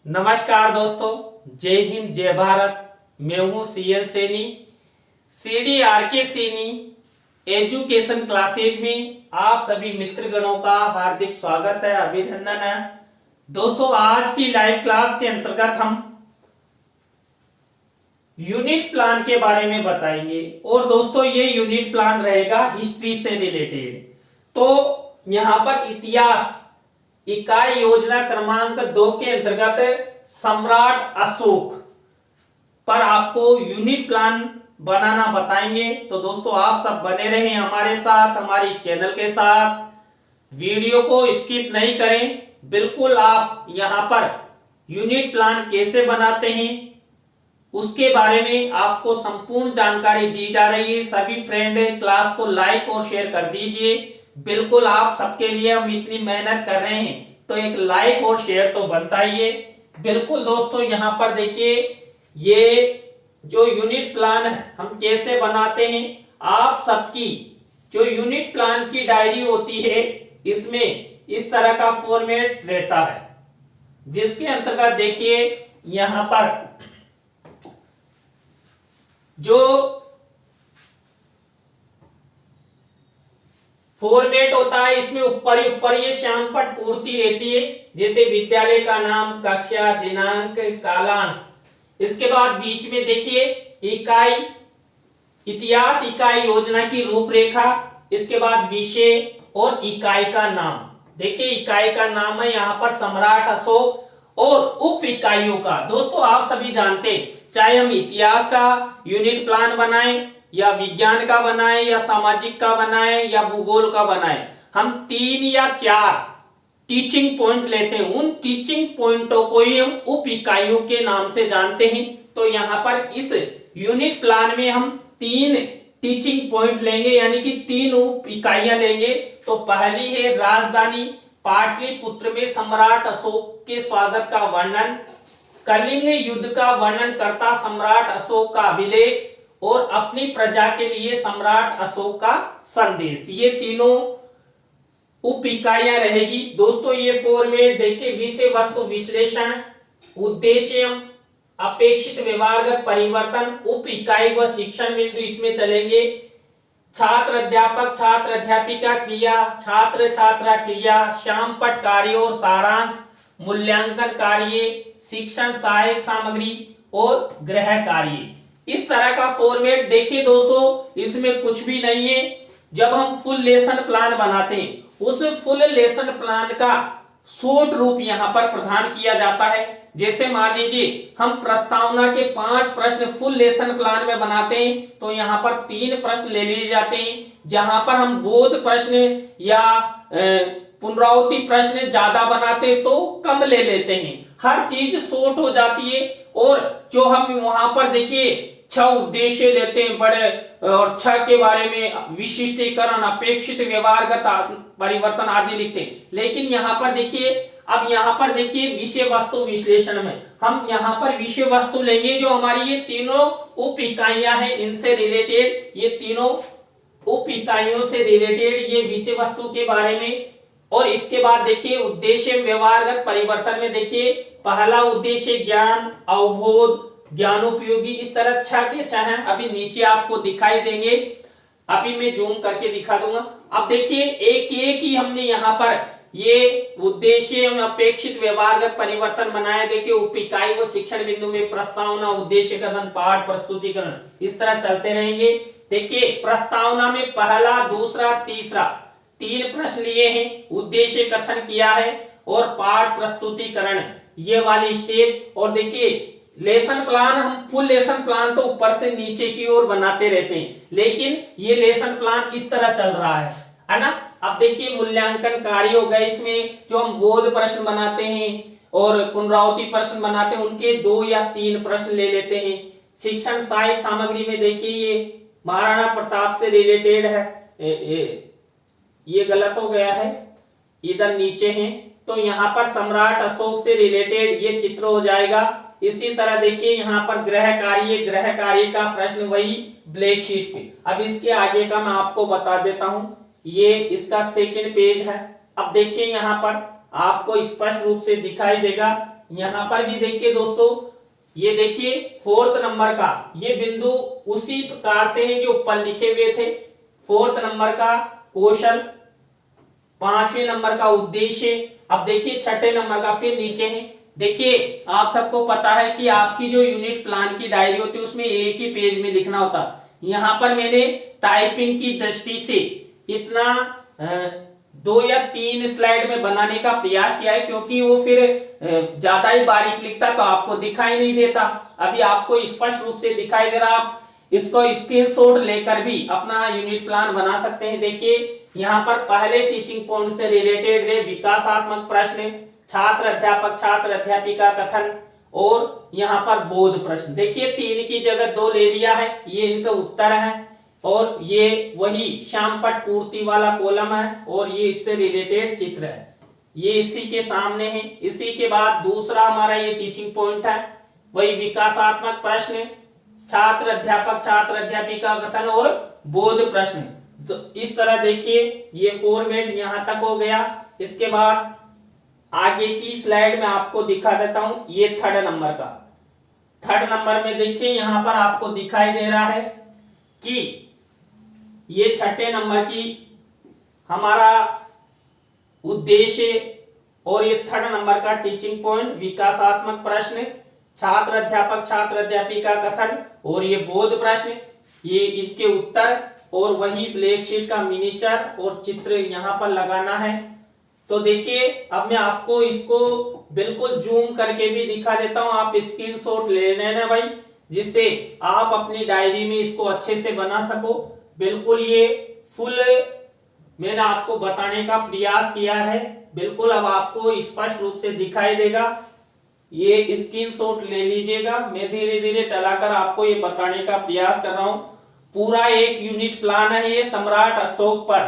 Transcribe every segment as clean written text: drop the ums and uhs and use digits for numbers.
नमस्कार दोस्तों, जय हिंद जय भारत। मैं हूं CN Saini, CDRK Saini education classes में आप सभी मित्रगणों का हार्दिक स्वागत है, अभिनंदन है। दोस्तों, आज की लाइव क्लास के अंतर्गत हम यूनिट प्लान के बारे में बताएंगे और दोस्तों ये यूनिट प्लान रहेगा हिस्ट्री से रिलेटेड। तो यहाँ पर इतिहास इकाई योजना क्रमांक 2 के अंतर्गत सम्राट अशोक पर आपको यूनिट प्लान बनाना बताएंगे। तो दोस्तों आप सब बने रहें हमारे साथ, हमारे इस चैनल के साथ। वीडियो को स्किप नहीं करें, बिल्कुल आप यहां पर यूनिट प्लान कैसे बनाते हैं उसके बारे में आपको संपूर्ण जानकारी दी जा रही है। सभी फ्रेंड क्लास को लाइक और शेयर कर दीजिए। बिल्कुल आप सबके लिए हम इतनी मेहनत कर रहे हैं तो एक लाइक और शेयर तो बनता ही है। बिल्कुल दोस्तों, यहाँ पर देखिए ये जो यूनिट प्लान है हम कैसे बनाते हैं। आप सबकी जो यूनिट प्लान की डायरी होती है इसमें इस तरह का फॉर्मेट रहता है, जिसके अंतर्गत देखिए यहाँ पर जो फॉर्मेट होता है इसमें ऊपर ये श्यामपट्ट पूर्ति रहती है, जैसे विद्यालय का नाम, कक्षा, दिनांक, कालांश। इसके बाद बीच में देखिए इकाई इतिहास इकाई योजना की रूपरेखा, इसके बाद विषय और इकाई का नाम। देखिए इकाई का नाम है यहाँ पर सम्राट अशोक और उप इकाइयों का। दोस्तों आप सभी जानते चाहे हम इतिहास का यूनिट प्लान बनाएं या विज्ञान का बनाए या सामाजिक का बनाए या भूगोल का बनाए, हम 3 या 4 टीचिंग पॉइंट लेते हैं। उन टीचिंग पॉइंटों को ही हम उप इकाइयों के नाम से जानते हैं। तो यहाँ पर इस यूनिट प्लान में हम 3 टीचिंग पॉइंट लेंगे, यानी कि 3 उप इकाइयां लेंगे। तो पहली है राजधानी पाटलिपुत्र में सम्राट अशोक के स्वागत का वर्णन, कलिंग युद्ध का वर्णन करता सम्राट अशोक का अभिलेख और अपनी प्रजा के लिए सम्राट अशोक का संदेश। ये तीनों उप इकाइयां रहेगी। दोस्तों ये फॉर्मेट देखिए, विषय वस्तु विश्लेषण, उद्देश्य, अपेक्षित व्यवहारगत परिवर्तन, उप इकाई व शिक्षण बिंदु इसमें चलेंगे। छात्र अध्यापक छात्र अध्यापिका क्रिया, छात्र छात्रा क्रिया, श्यामपट्ट कार्य और सारांश, मूल्यांकन कार्य, शिक्षण सहायक सामग्री और गृह कार्य। इस तरह का फॉर्मेट देखिए दोस्तों, इसमें कुछ भी नहीं है। जब हम फुल लेसन प्लान बनाते हैं उस फुल लेसन प्लान का शॉर्ट रूप यहाँ पर प्रदान किया जाता है। जैसे मान लीजिए हम प्रस्तावना के 5 प्रश्न फुल लेसन प्लान में बनाते हैं तो यहाँ पर 3 प्रश्न ले लिए जाते हैं। जहां पर हम बोध प्रश्न या पुनरावृत्ति प्रश्न ज्यादा बनाते तो कम ले लेते हैं। हर चीज शॉर्ट हो जाती है। और जो हम वहां पर देखिए 6 उद्देश्य लेते हैं बड़े, और 6 के बारे में विशिष्टीकरण, अपेक्षित व्यवहारगत परिवर्तन आदि लिखते हैं। लेकिन यहाँ पर देखिए, अब यहाँ पर देखिए विषय वस्तु विश्लेषण में हम यहाँ पर विषय वस्तु लेंगे। जो हमारी ये तीनों उप इकाइयां हैं इनसे रिलेटेड, ये तीनों उप इकाइयों से रिलेटेड ये विषय वस्तु के बारे में। और इसके बाद देखिए उद्देश्य व्यवहारगत परिवर्तन में देखिए पहला उद्देश्य ज्ञान, अवबोध, ज्ञानोपयोगी, इस तरह 6 के 6 हैं। अभी नीचे आपको दिखाई देंगे, अभी मैं जूम करके दिखा दूंगा। अब देखिए एक एक ही हमने यहाँ पर ये उद्देश्य में अपेक्षित व्यवहारगत परिवर्तन बनाया। देखिए उप इकाई व शिक्षण बिंदु में प्रस्तावना, उद्देश्य कथन, पाठ प्रस्तुतिकरण, इस तरह चलते रहेंगे। देखिए प्रस्तावना में पहला, दूसरा, तीसरा 3 प्रश्न लिए हैं, उद्देश्य कथन किया है और पाठ प्रस्तुतिकरण ये वाली स्टेप। और देखिए लेसन प्लान, हम फुल लेसन प्लान तो ऊपर से नीचे की ओर बनाते रहते हैं, लेकिन ये लेसन प्लान इस तरह चल रहा है ना। अब देखिए मूल्यांकन कार्य हो गए, इसमें जो हम बोध प्रश्न बनाते हैं और पुनरावृत्ति प्रश्न बनाते हैं उनके 2 या 3 प्रश्न ले लेते हैं। शिक्षण सहायक सामग्री में देखिए ये महाराणा प्रताप से रिलेटेड है, ये गलत हो गया है, इधर नीचे है। तो यहाँ पर सम्राट अशोक से रिलेटेड ये चित्र हो जाएगा। इसी तरह देखिए यहाँ पर गृह कार्य का प्रश्न वही ब्लैक शीट पे। अब इसके आगे का मैं आपको बता देता हूं, ये इसका सेकंड पेज है। अब देखिए यहाँ पर आपको स्पष्ट रूप से दिखाई देगा यहाँ पर भी देखिए दोस्तों, ये देखिए 4th नंबर का ये बिंदु उसी प्रकार से है जो ऊपर लिखे हुए थे। 4th नंबर का कौशल, 5वें नंबर का उद्देश्य। अब देखिए 6ठे नंबर का फिर नीचे है। देखिए आप सबको पता है कि आपकी जो यूनिट प्लान की डायरी होती है उसमें एक ही पेज में लिखना होता। यहाँ पर मैंने टाइपिंग की दृष्टि से इतना 2 या 3 स्लाइड में बनाने का प्रयास किया है, क्योंकि वो फिर ज्यादा ही बारीक लिखता तो आपको दिखाई नहीं देता। अभी आपको स्पष्ट रूप से दिखाई दे रहा। आप इसको स्क्रीनशॉट लेकर भी अपना यूनिट प्लान बना सकते हैं। देखिए यहाँ पर पहले टीचिंग पॉइंट से रिलेटेड है विकासात्मक प्रश्न, छात्र अध्यापक छात्र अध्यापिका कथन, और यहाँ पर बोध प्रश्न। देखिए 3 की जगह 2 ले लिया है, ये इनका उत्तर है, और ये वही श्यामपट पूर्ति वाला कॉलम है, और ये इससे रिलेटेड चित्र है, ये इसी के सामने है। इसी के बाद दूसरा हमारा ये टीचिंग पॉइंट है, वही विकासात्मक प्रश्न, छात्र अध्यापिका कथन और बोध प्रश्न। तो इस तरह देखिए ये फॉर्मेट यहां तक हो गया। इसके बाद आगे की स्लाइड में आपको दिखा देता हूं, ये 3rd नंबर का। 3rd नंबर में देखिए यहां पर आपको दिखाई दे रहा है कि ये 6ठे नंबर की हमारा उद्देश्य, और ये 3rd नंबर का टीचिंग पॉइंट विकासात्मक प्रश्न, छात्र अध्यापिका कथन और ये बोध प्रश्न, ये इनके उत्तर, और वही ब्लैक शीट का मिनीचर और चित्र यहाँ पर लगाना है। तो देखिए अब मैं आपको इसको बिल्कुल जूम करके भी दिखा देता हूँ, आप स्क्रीनशॉट ले लेना भाई, जिससे आप अपनी डायरी में इसको अच्छे से बना सको। बिल्कुल ये फुल मैंने आपको बताने का प्रयास किया है, बिल्कुल अब आपको स्पष्ट रूप से दिखाई देगा। ये स्क्रीनशॉट ले लीजिएगा, मैं धीरे धीरे चलाकर आपको ये बताने का प्रयास कर रहा हूँ। पूरा एक यूनिट प्लान है ये सम्राट अशोक पर,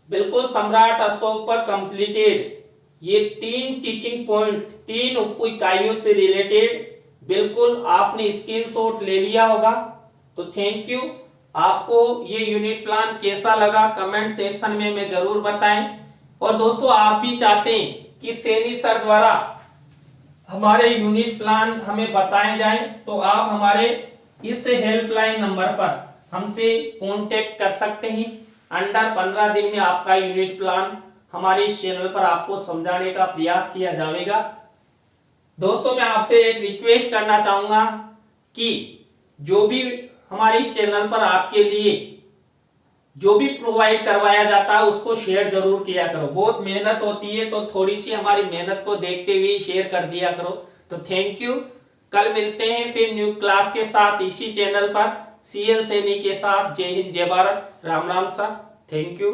बिल्कुल सम्राट अशोक पर कंप्लीटेड। ये 3 टीचिंग पॉइंट 3 उप इकाइयों से रिलेटेड बिल्कुल आपने स्क्रीनशॉट ले लिया होगा। तो थैंक यू। आपको ये यूनिट प्लान कैसा लगा कमेंट सेक्शन में मैं जरूर बताएं। और दोस्तों आप भी चाहते हैं कि सैनी सर द्वारा हमारे यूनिट प्लान हमें बताए जाएं, तो आप हमारे इस हेल्पलाइन नंबर पर हमसे कांटेक्ट कर सकते हैं। अंडर 15 दिन में आपका यूनिट प्लान हमारे इस चैनल पर आपको समझाने का प्रयास किया जाएगा। दोस्तों मैं आपसे एक रिक्वेस्ट करना चाहूंगा कि जो भी हमारे इस चैनल पर आपके लिए जो भी प्रोवाइड करवाया जाता है उसको शेयर जरूर किया करो। बहुत मेहनत होती है, तो थोड़ी सी हमारी मेहनत को देखते हुए शेयर कर दिया करो। तो थैंक यू। कल मिलते हैं फिर न्यू क्लास के साथ इसी चैनल पर, CL सैनी के साथ। जय हिंद, जय Bharat, Ram Ram sir, thank you.